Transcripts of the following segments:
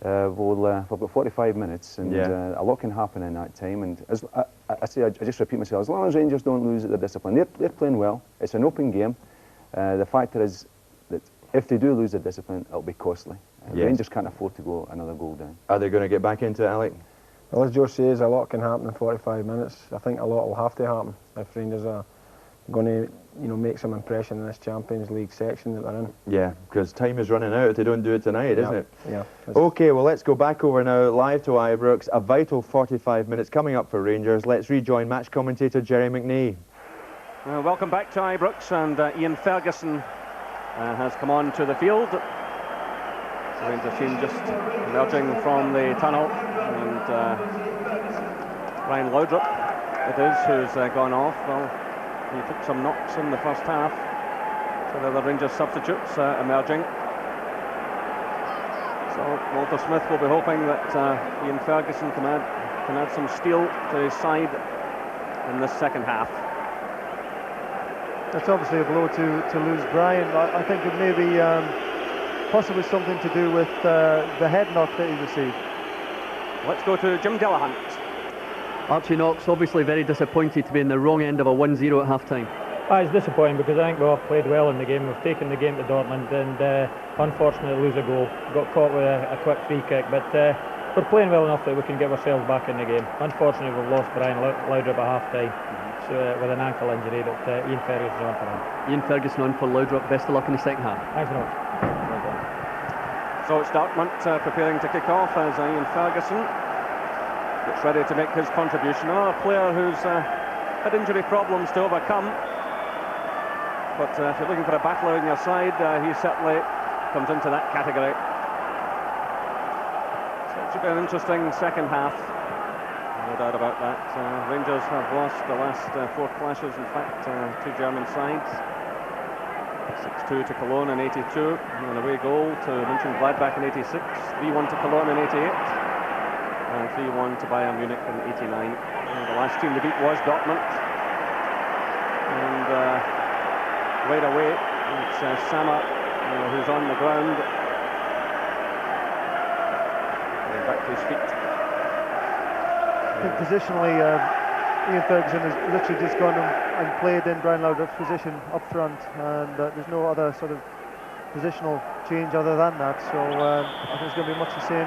we've got 45 minutes, and a lot can happen in that time. And as I just repeat myself, as long as Rangers don't lose their discipline, they're playing well. It's an open game. The fact is that if they do lose their discipline, it'll be costly. Rangers can't afford to go another goal down. Are they going to get back into it, Alec? Well, as Joe says, a lot can happen in 45 minutes. I think a lot will have to happen if Rangers are going to, make some impression in this Champions League section that they're in. Yeah, because time is running out if they don't do it tonight, isn't it? Yeah. OK, well, let's go back over now, live to Ibrox. A vital 45 minutes coming up for Rangers. Let's rejoin match commentator Jerry McNee. Welcome back to Ibrox, and Ian Ferguson has come on to the field. The Rangers team just emerging from the tunnel, and Ryan Laudrup, it is, who's gone off. Well, he took some knocks in the first half, so the other Rangers substitutes emerging. So Walter Smith will be hoping that Ian Ferguson can add some steel to his side in this second half. That's obviously a blow to lose Brian. I think it may be possibly something to do with the head knock that he received. Let's go to Jim Delahunt. Archie Knox obviously very disappointed to be in the wrong end of a 1-0 at half-time. It's disappointing because I think we've played well in the game. We've taken the game to Dortmund, and unfortunately lose a goal. Got caught with a quick free kick, but we're playing well enough that we can get ourselves back in the game. Unfortunately, we've lost Brian Laudrup at half-time with an ankle injury, but Ian Ferguson on for him. Ian Ferguson on for Laudrup. Best of luck in the second half. Thanks very much. So it's Dortmund preparing to kick off as Ian Ferguson gets ready to make his contribution. Another player who's had injury problems to overcome, but if you're looking for a battler on your side, he certainly comes into that category. So it should be an interesting second half, no doubt about that. Rangers have lost the last 4 clashes, in fact, 2 German sides. 6-2 to Cologne in 82, an away goal to Mönchengladbach in 86, 3-1 to Cologne in 88, and 3-1 to Bayern Munich in 89. And the last team to beat was Dortmund. And right away, it's Sammer who's on the ground, getting back to his feet. I think positionally, Ian Ferguson has literally just gone and played in Brian Laudrup's position up front, and there's no other sort of positional change other than that, so I think it's going to be much the same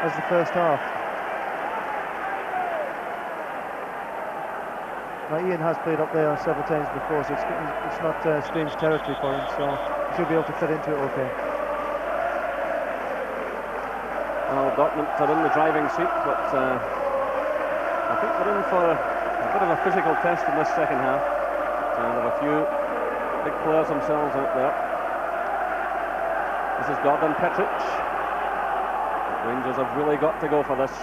as the first half. Now, Ian has played up there several times before, so it's not strange territory for him, so he should be able to fit into it okay. Well, Dortmund are in the driving seat, but I think they're in for a bit of a physical test in this second half. There are a few big players themselves out there. This is Gordon Petric. The Rangers have really got to go for this.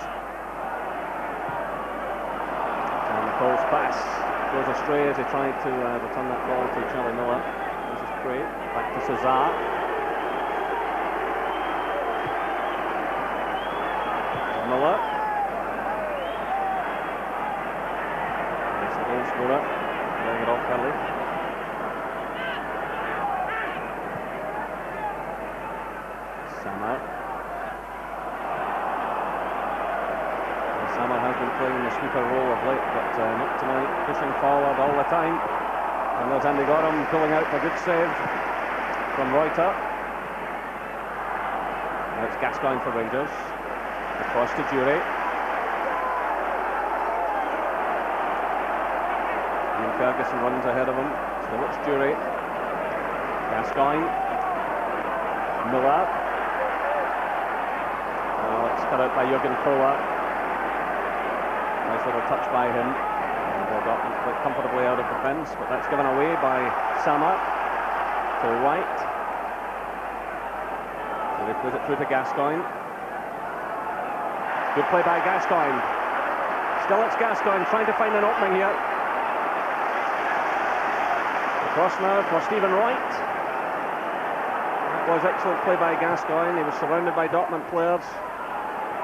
And Cole's pass goes astray as he tried to return that ball to Charlie Miller. This is Craig, back to Cesar. Miller. Scorer, getting it off early. Sammer. Sammer has been playing the sweeper role of late, but not tonight, pushing forward all the time. And there's Andy Gorham pulling out a good save from Reuter. Now it's Gascoigne for Rangers. Across to Jury. Ferguson runs ahead of him, so it's Jury. Gascoigne. Miller. It's cut out by Jürgen Kohler. Nice little touch by him. And Dortmund quite comfortably out of defence, but that's given away by Sammer to White. So they put it through to Gascoigne. Good play by Gascoigne. Still it's Gascoigne trying to find an opening here. Across now for Stephen Wright. That was excellent play by Gascoigne. He was surrounded by Dortmund players.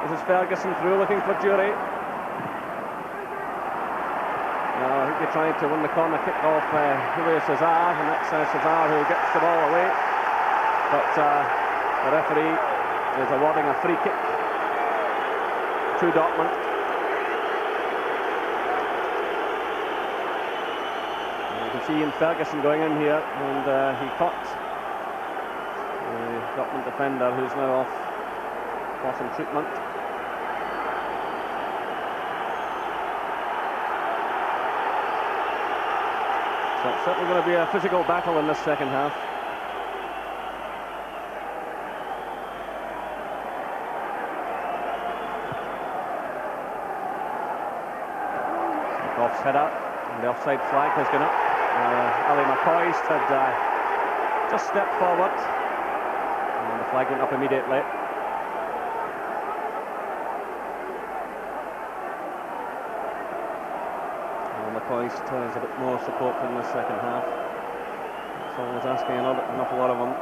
This is Ferguson through, looking for Jury. I think he tried to win the corner kick off Julio Cesar, and that's Cesar who gets the ball away. But the referee is awarding a free kick to Dortmund. And you can see Ian Ferguson going in here, and he caught the Dortmund defender, who's now off for some treatment. So it's certainly going to be a physical battle in this second half. Goff's header, and the offside flag has gone up. Ali McCoist had just stepped forward, and the flag went up immediately. McCoist has a bit more support in the second half. That's always asking an awful lot of him.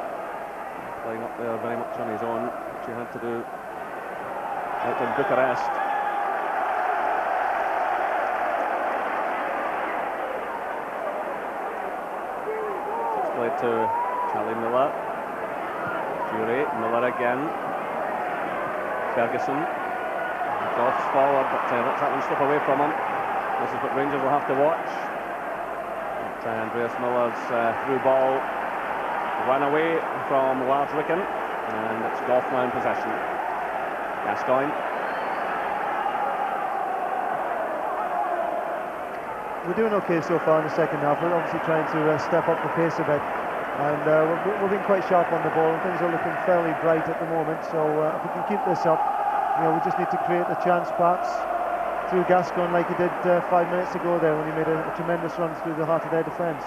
Playing up there very much on his own, which he had to do out in Bucharest. It's played to Charlie Miller. Jury, Miller again. Ferguson. Goff's forward, but lets that one slip away from him. This is what Rangers will have to watch. Andreas Miller's through ball ran away from Lars Ricken, and it's Goff now in possession. Gascoigne. We're doing okay so far in the second half. We're obviously trying to step up the pace a bit, and we're being quite sharp on the ball. Things are looking fairly bright at the moment, so if we can keep this up, we just need to create a chance perhaps through Gascoigne like he did 5 minutes ago there when he made a tremendous run through the heart of their defence.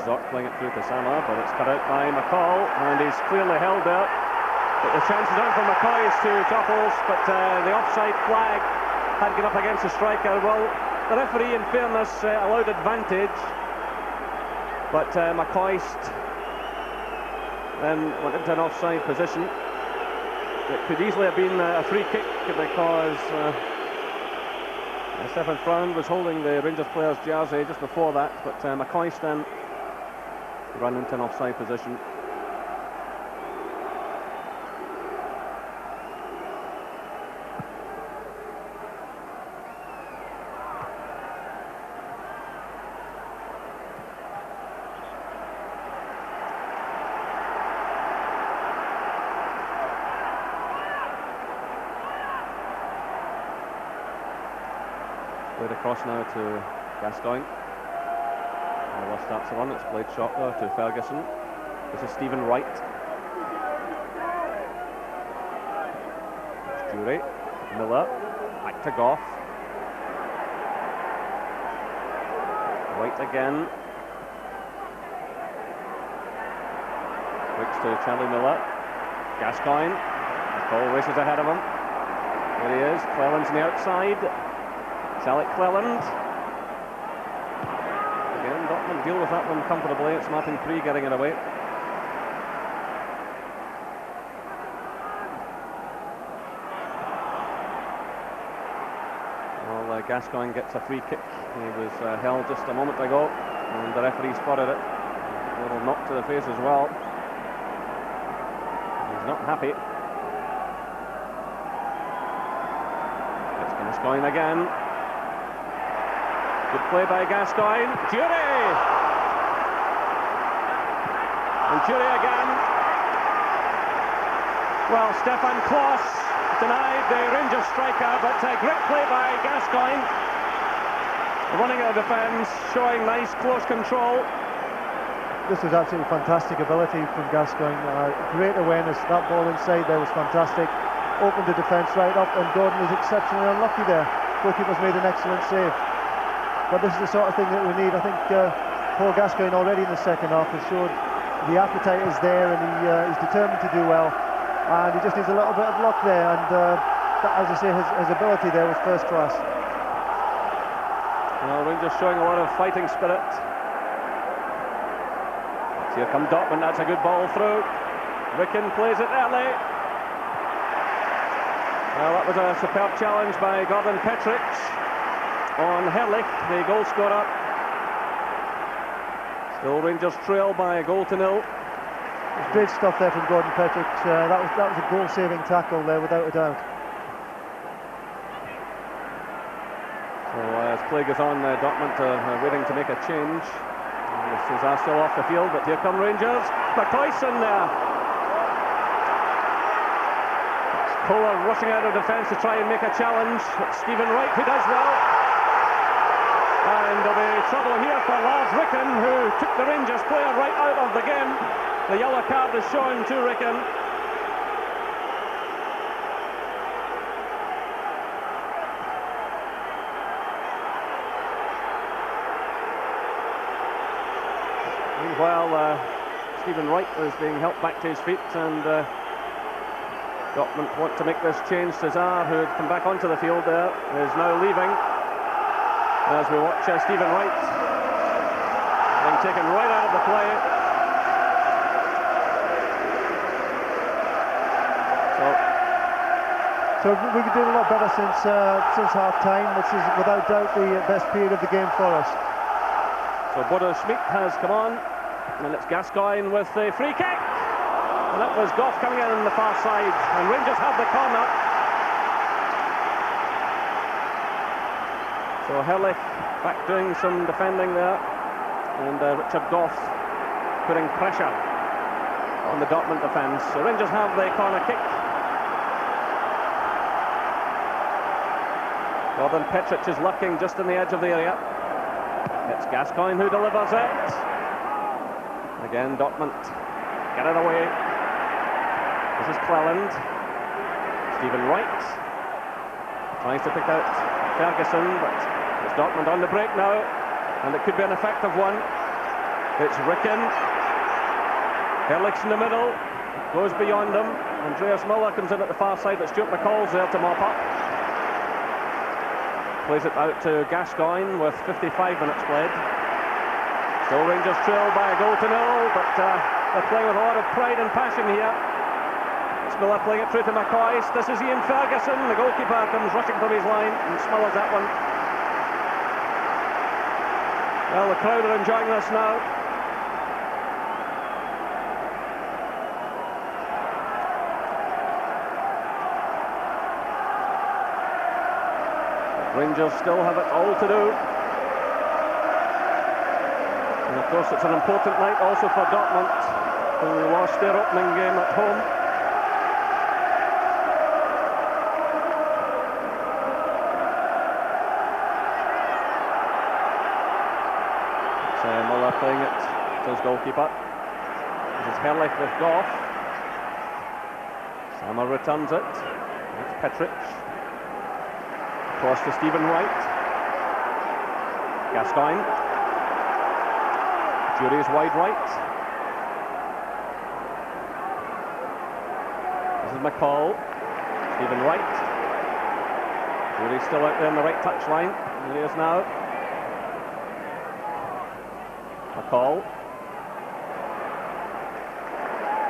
Zot playing it through to Sama, but it's cut out by McCall, and he's clearly held there. But the chance is on for McCoist to topples, but the offside flag had gone up against the striker. Well, the referee, in fairness, allowed advantage, but McCoist then went into an offside position. It could easily have been a free kick because Stefan Fround was holding the Rangers player's jersey just before that, but McCoist then ran into an offside position. Played across now to Gascoigne. Miller starts the run, it's played short there to Ferguson. This is Stephen Wright. It's Jury. Miller. Back to Goff. Wright again. Breaks to Charlie Miller. Gascoigne. McCall races ahead of him. There he is. Cleland's on the outside. Alec Cleland. Again, Dortmund deal with that one comfortably. It's Martin Kree getting it away. Well, Gascoigne gets a free kick. He was held just a moment ago, and the referee spotted it. A little knock to the face as well. He's not happy. It's Gascoigne again. Good play by Gascoigne. Jury! And Jury again. Well, Stefan Klos denied the Rangers striker, but a great play by Gascoigne. Running out of defence, showing nice close control. This was absolutely fantastic ability from Gascoigne. Great awareness. That ball inside there was fantastic. Opened the defence right up, and Gordon was exceptionally unlucky there. Goalkeeper's made an excellent save. But this is the sort of thing that we need. I think Paul Gascoigne already in the second half has showed the appetite is there, and he's determined to do well. And he just needs a little bit of luck there. And as I say, his ability there was first class. Well, Rangers showing a lot of fighting spirit. Here come Dortmund. That's a good ball through. Ricken plays it early. Well, that was a superb challenge by Gordon Petric on Herlich, the goal scorer. Still Rangers trail by a goal to nil. It's great stuff there from Gordon Petric. That was a goal-saving tackle there, without a doubt. play goes on, Dortmund are waiting to make a change. Cesar still off the field, but here come Rangers. McCoyson there. Kohler rushing out of defence to try and make a challenge. It's Stephen Wright who does well. And there'll be trouble here for Lars Ricken, who took the Rangers player right out of the game. The yellow card is shown to Ricken. Meanwhile, Stephen Wright is being helped back to his feet, and Dortmund want to make this change. Cesar, who had come back onto the field there, is now leaving. As we watch Stephen Wright being taken right out of the play. So we've been doing a lot better since half-time. This is without doubt the best period of the game for us. So Bodo Schmidt has come on, and it's Gascoigne with the free kick. And that was Goff coming in on the far side, and Rangers have the corner. So Herrlich back doing some defending there, and Richard Goff putting pressure on the Dortmund defence. So Rangers have the corner kick. Gordon Petric is lurking just in the edge of the area. It's Gascoigne who delivers it. Again, Dortmund get it away. This is Cleland. Stephen Wright tries to pick out Ferguson, but it's Dortmund on the break now, and it could be an effective one. It's Ricken. Herrlich's in the middle, goes beyond him. Andreas Müller comes in at the far side, but Stuart McCall's there to mop up. Plays it out to Gascoigne with 55 minutes played. Still Rangers trail by a goal to nil, but they're playing with a lot of pride and passion here. It's Miller playing it through to McCoy. This is Ian Ferguson. The goalkeeper comes rushing from his line and smothers that one. Well, the crowd are enjoying this now. Rangers still have it all to do. And of course it's an important night also for Dortmund, who lost their opening game at home. So Müller playing it to his goalkeeper. This is Herrlich with Goff. Sammer returns it. It's Petric. Across to Stephen Wright. Gascoigne. Jury's wide right. This is McCall. Stephen Wright. Jury's still out there on the right touchline. There he is now. McCall.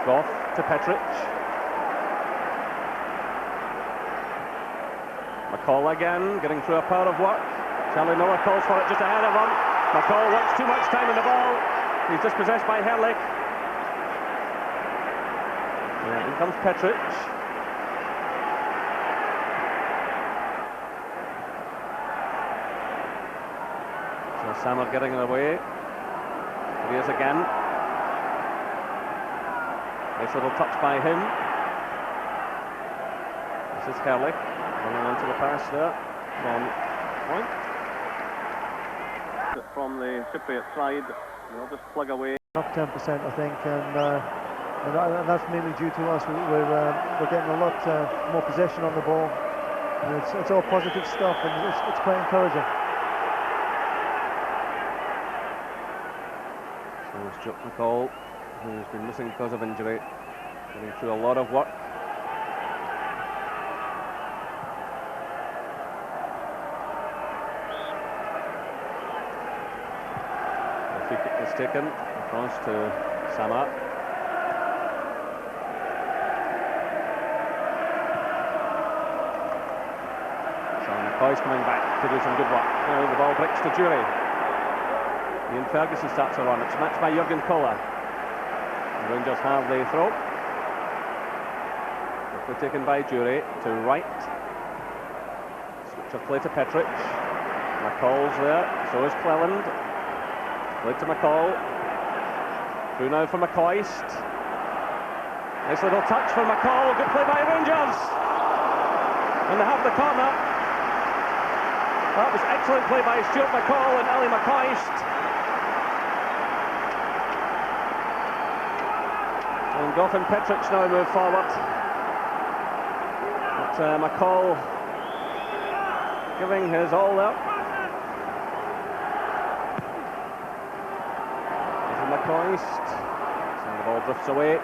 Goff to Petric. McCall again, getting through a pile of work. Charlie Miller calls for it just ahead of him. McCall wants too much time on the ball. He's dispossessed by Herrlich. In comes Petric. So Sammer getting it away. Here he is again. Nice little touch by him. This is Herrlich. Running onto the pass there from Point. From the Cypriot side, they'll just plug away. Up 10%, I think, and that's mainly due to us. We're getting a lot more possession on the ball. And it's all positive stuff, and it's quite encouraging. So Stuart McCall, who's been missing because of injury, getting through a lot of work. Is taken across to Samar. So McCoy's coming back to do some good work. Now the ball breaks to Jury. Ian Ferguson starts a run. It's matched by Jürgen Kohler. The Rangers have the throw. Quickly taken by Jury to Wright. Switch of play to Petric. McCall's there, so is Cleland. Played to McCall. Through now for McCoist. Nice little touch for McCall. Good play by Rangers. And they have the corner. That was excellent play by Stuart McCall and Ali McCoist. And Goff and Petric now move forward. But McCall giving his all there. McCoist. And the ball drifts away.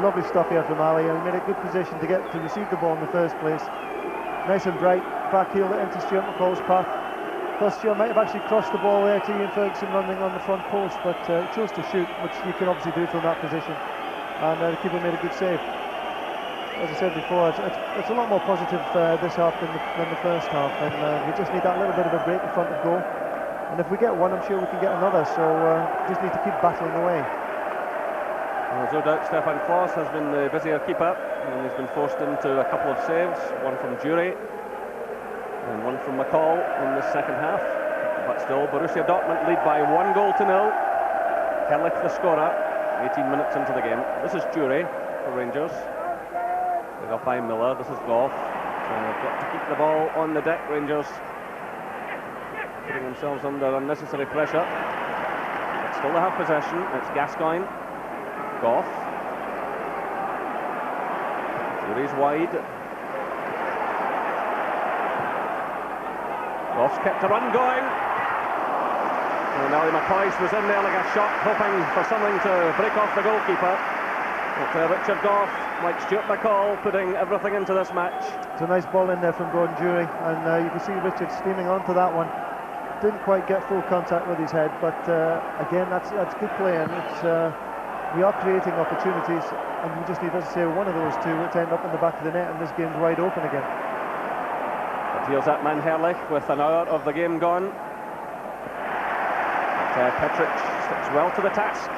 Lovely stuff here from Ali. He made a good position to receive the ball in the first place. Nice and bright, backheeled it into Stuart McCall's path. Plus Stuart might have actually crossed the ball there to Ian Ferguson running on the front post, but he chose to shoot, which you can obviously do from that position. And the keeper made a good save. As I said before, it's a lot more positive this half than the first half, and we just need that little bit of a break in front of goal. And if we get one, I'm sure we can get another, so just need to keep battling away. Well, there's no doubt Stefan Klos has been the busier keeper, and he's been forced into a couple of saves, one from Jury and one from McCall in the second half. But still, Borussia Dortmund lead by 1-0. Herrlich the scorer, 18 minutes into the game. This is Jury for Rangers. Played up by Miller, this is Goff. So they've got to keep the ball on the deck, Rangers. Putting themselves under unnecessary pressure. But still they have possession, it's Gascoigne. Goff. Jury's wide. Goff's kept a run going. And Ali McCoist was in there like a shot, hoping for something to break off the goalkeeper. But Richard Goff, like Stuart McCall, putting everything into this match. It's a nice ball in there from Gordon Jury, and you can see Richard steaming onto that one. Didn't quite get full contact with his head, but again, that's good play, and it's we are creating opportunities, and we just need, as I say, one of those two to end up in the back of the net, and this game's wide open again. But here's that man Herrlich with an hour of the game gone. But Petric sticks well to the task.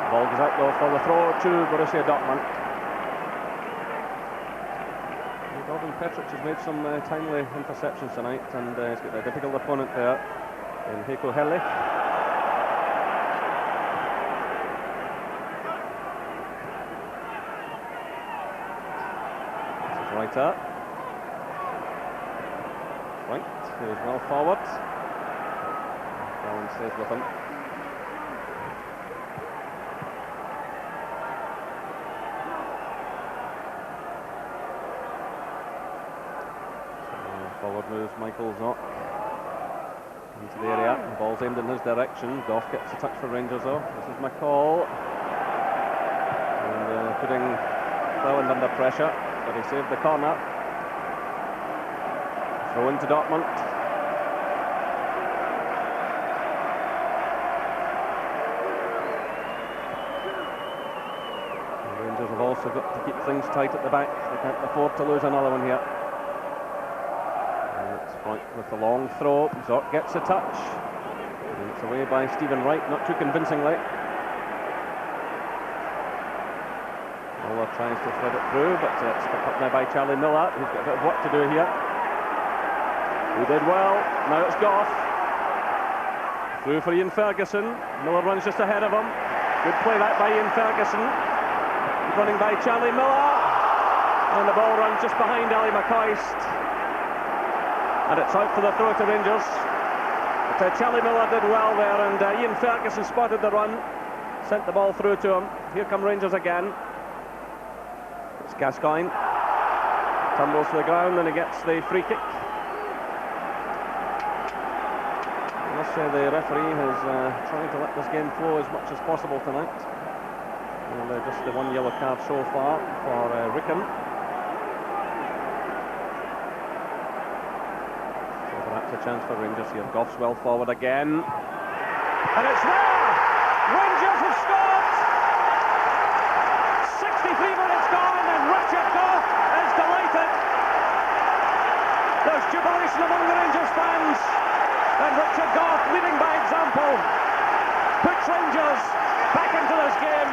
The ball goes out though for the throw to Borussia Dortmund. Gordon Petric has made some timely interceptions tonight, and he's got a difficult opponent there in Heiko Herrlich. Reiter. Right, he was well forward. Allen stays with him. So forward moves Michael Zock into the area. The ball's aimed in his direction. Goff gets a touch for Rangers though. This is McCall. And putting Cleland under pressure. But he saved the corner. Throw into Dortmund. The Rangers have also got to keep things tight at the back. They can't afford to lose another one here. And it's Point with the long throw. Zorc gets a touch. And it's away by Stephen Wright, not too convincingly. Muller tries to thread it through, but it's picked up now by Charlie Miller, who's got a bit of work to do here. He did well. Now it's Goff. Through for Ian Ferguson. Miller runs just ahead of him. Good play that by Ian Ferguson. Running by Charlie Miller. And the ball runs just behind Ali McCoist. And it's out for the throw to Rangers. But Charlie Miller did well there, and Ian Ferguson spotted the run. Sent the ball through to him. Here come Rangers again. It's Gascoigne. Tumbles to the ground and he gets the free kick. I must say the referee has tried to let this game flow as much as possible tonight. And just the one yellow card so far for Ricken. So perhaps a chance for Rangers here. Goff's well forward again. And it's there! Rangers have scored! 63 minutes gone and Richard Goff is delighted. There's jubilation among the Rangers fans. And Richard Goff, leading by example, puts Rangers back into this game.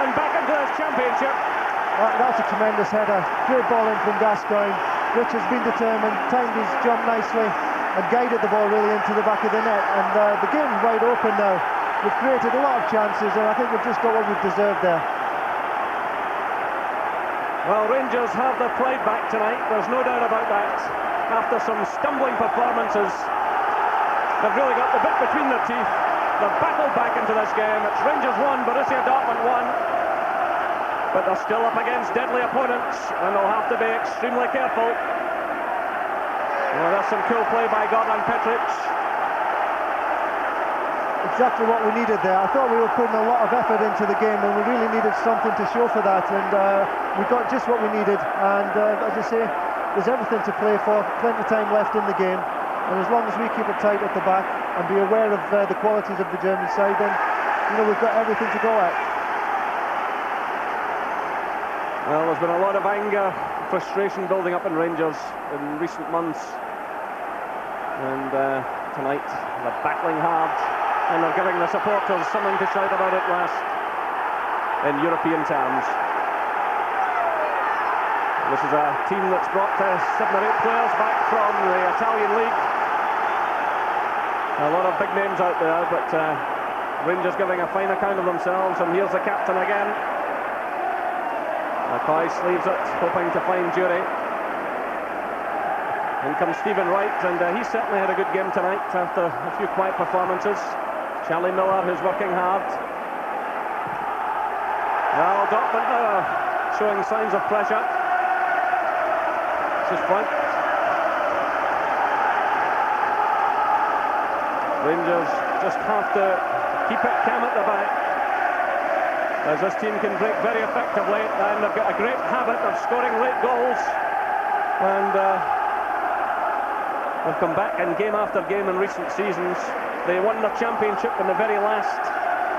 and back into this championship. That's a tremendous header. Great ball in from Gascoigne. Rich has been determined, timed his jump nicely, and guided the ball really into the back of the net. And the game's wide open now. We've created a lot of chances, and I think we've just got what we've deserved there. Well, Rangers have their pride back tonight, there's no doubt about that. After some stumbling performances, they've really got the bit between their teeth. They've battled back into this game. It's Rangers 1, Borussia Dortmund 1. But they're still up against deadly opponents, and they'll have to be extremely careful. Well, there's some cool play by Gordon Petric. Exactly what we needed there. I thought we were putting a lot of effort into the game, and we really needed something to show for that, and we got just what we needed. And as I say, there's everything to play for, plenty of time left in the game, and as long as we keep it tight at the back and be aware of the qualities of the German side, then we've got everything to go at. Well, there's been a lot of anger, frustration building up in Rangers in recent months, and tonight they're battling hard, and they're giving the supporters something to shout about at last in European terms. This is a team that's brought 7 or 8 players back from the Italian league. A lot of big names out there, but Rangers giving a fine account of themselves, and here's the captain again. McCoy sleeves it, hoping to find Jury. In comes Stephen Wright, and he certainly had a good game tonight after a few quiet performances. Charlie Miller, who's working hard. Well, Dortmund now showing signs of pressure. This is front. Rangers just have to keep it calm at the back, as this team can break very effectively, and they've got a great habit of scoring late goals, and they've come back in game after game in recent seasons. They won the championship in the very last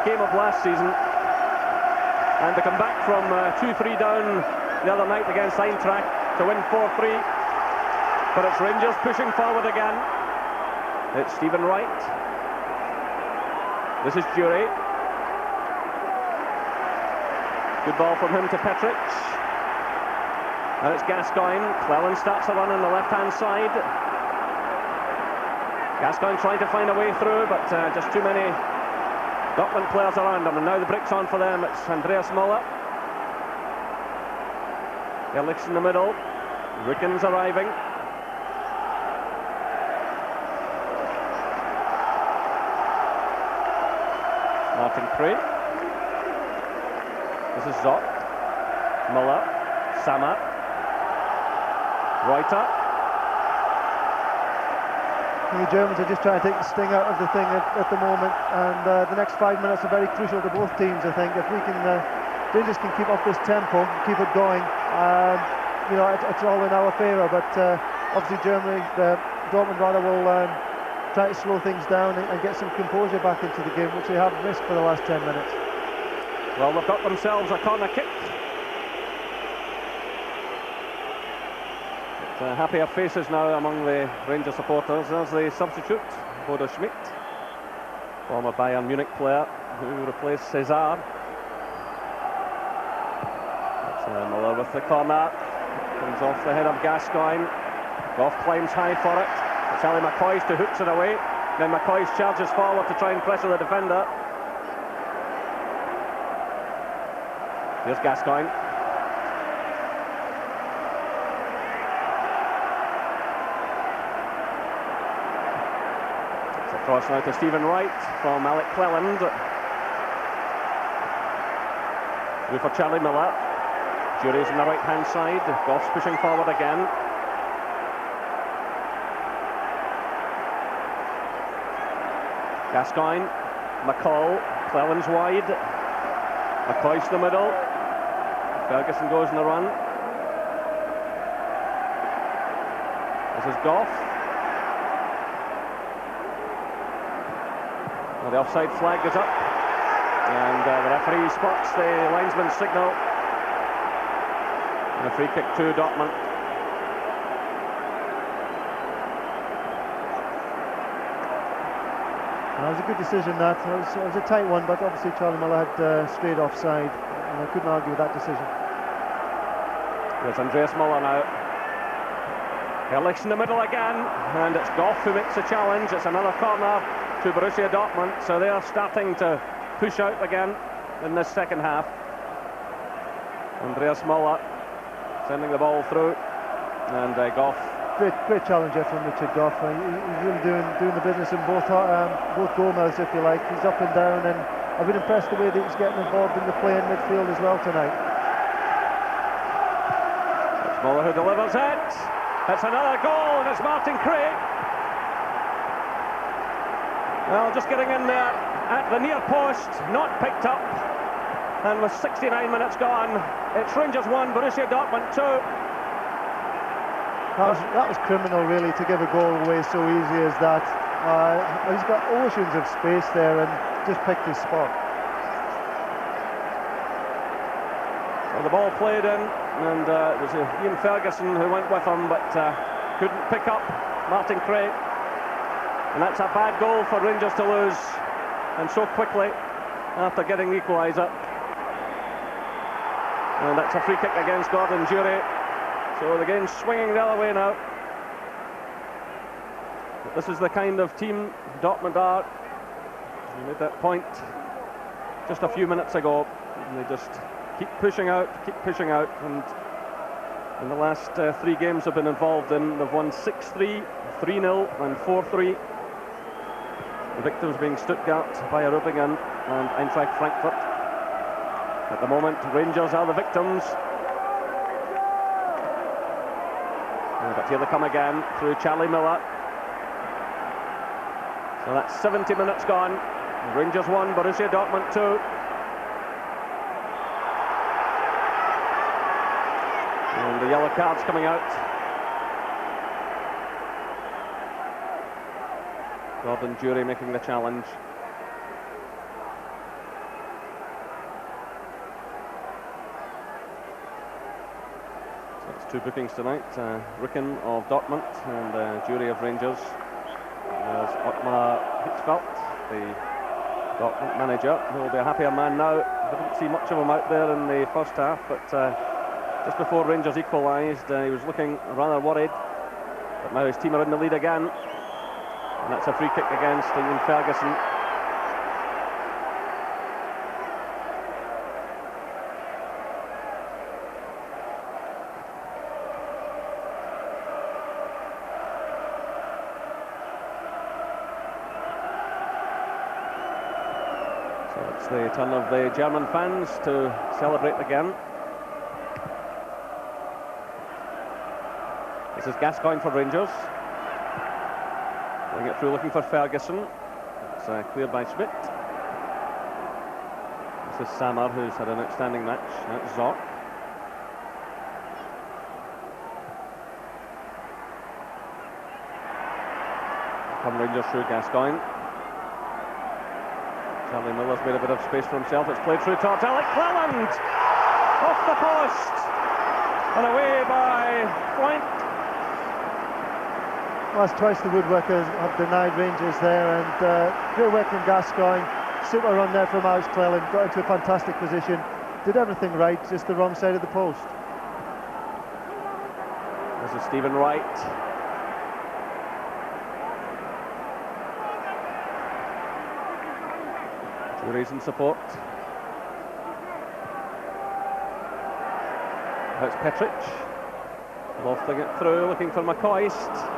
game of last season, and to come back from 2-3 down the other night against Eintracht to win 4-3, but it's Rangers pushing forward again. It's Stephen Wright. This is Jury. Good ball from him to Petric. And it's Gascoigne. Cleland starts a run on the left-hand side. Gascoigne trying to find a way through, but just too many Dortmund players around him. And now the break's on for them. It's Andreas Müller. Ehrlich's in the middle. Ricken's arriving. Martin Kreh. This is Zopp, Müller, Sammer, Reuter. The Germans are just trying to take the sting out of the thing at the moment, and the next 5 minutes are very crucial to both teams. I think if we can, Rangers can keep up this tempo, keep it going, it's all in our favour. But obviously, Dortmund rather will try to slow things down and get some composure back into the game, which they have missed for the last 10 minutes. Well, they've got themselves a corner kick. It's happier faces now among the Rangers supporters. There's the substitute, Bodo Schmidt, former Bayern Munich player who replaced Cesar. It's Müller with the corner. Comes off the head of Gascoigne. Goff climbs high for it. It's Ali McCoy's to hooks it away. Then McCoy's charges forward to try and pressure the defender. Here's Gascoigne. It's a cross now to Stephen Wright from Alec Cleland. Through for Charlie Miller. Jury's on the right-hand side. Goff's pushing forward again. Gascoigne. McCall. Cleland's wide. McCoy's in the middle. Ferguson goes on the run. This is Goff. Well, the offside flag goes up, and the referee spots the linesman's signal. And a free kick to Dortmund. That was a good decision, that. It was a tight one, but obviously Charlie Miller had straight offside. and I couldn't argue with that decision. There's Andreas Müller now. Herrlich in the middle again, and it's Goff who makes the challenge. It's another corner to Borussia Dortmund, so they are starting to push out again in this second half. Andreas Müller sending the ball through, and Goff. Great challenger from Richard Goff. He's really doing the business in both goal mouths, if you like. He's up and down, and I've been impressed the way that he's getting involved in the play in midfield as well tonight. It's Müller who delivers it. It's another goal, and it's Martin Craig. Well, just getting in there at the near post, not picked up. And with 69 minutes gone, it's Rangers 1, Borussia Dortmund 2. That was criminal, really, to give a goal away so easy as that. He's got oceans of space there and just picked his spot. So the ball played in, and it was Ian Ferguson who went with him, but couldn't pick up Martin Craig. And that's a bad goal for Rangers to lose, and so quickly after getting the equaliser. And that's a free kick against Gordon Jury. So the game's swinging the other way now. But this is the kind of team Dortmund are. We made that point just a few minutes ago. And they just keep pushing out, and in the last 3 games they've been involved in, they've won 6-3, 3-0 and 4-3. The victims being Stuttgart, Bayer Rupingen and Eintracht Frankfurt. At the moment, Rangers are the victims. But here they come again through Charlie Miller. So that's 70 minutes gone. Rangers 1, Borussia Dortmund 2. And the yellow cards coming out. Gordon Jury making the challenge. So it's 2 bookings tonight. Ricken of Dortmund and Jury of Rangers. There's Otmar Hitzfeld, the Dortmund manager, who will be a happier man now. I didn't see much of him out there in the first half, but just before Rangers equalised, he was looking rather worried. But now his team are in the lead again. And that's a free kick against Ian Ferguson. So it's the turn of the German fans to celebrate again. This is Gascoigne for Rangers. Playing it through, looking for Ferguson. It's cleared by Schmidt. This is Samar, who's had an outstanding match. That's Zorc. Come Rangers through Gascoigne. Charlie Miller's made a bit of space for himself. It's played through towards Alec Cleland. Off the post. And away by Freund. Well, that's twice the woodworkers have denied Rangers there, and great work from Gascoigne. Super run there from Alex Cleland, got into a fantastic position, did everything right, just the wrong side of the post. This is Stephen Wright. Jury's in support. That's Petric. Lofting it through, looking for McCoist.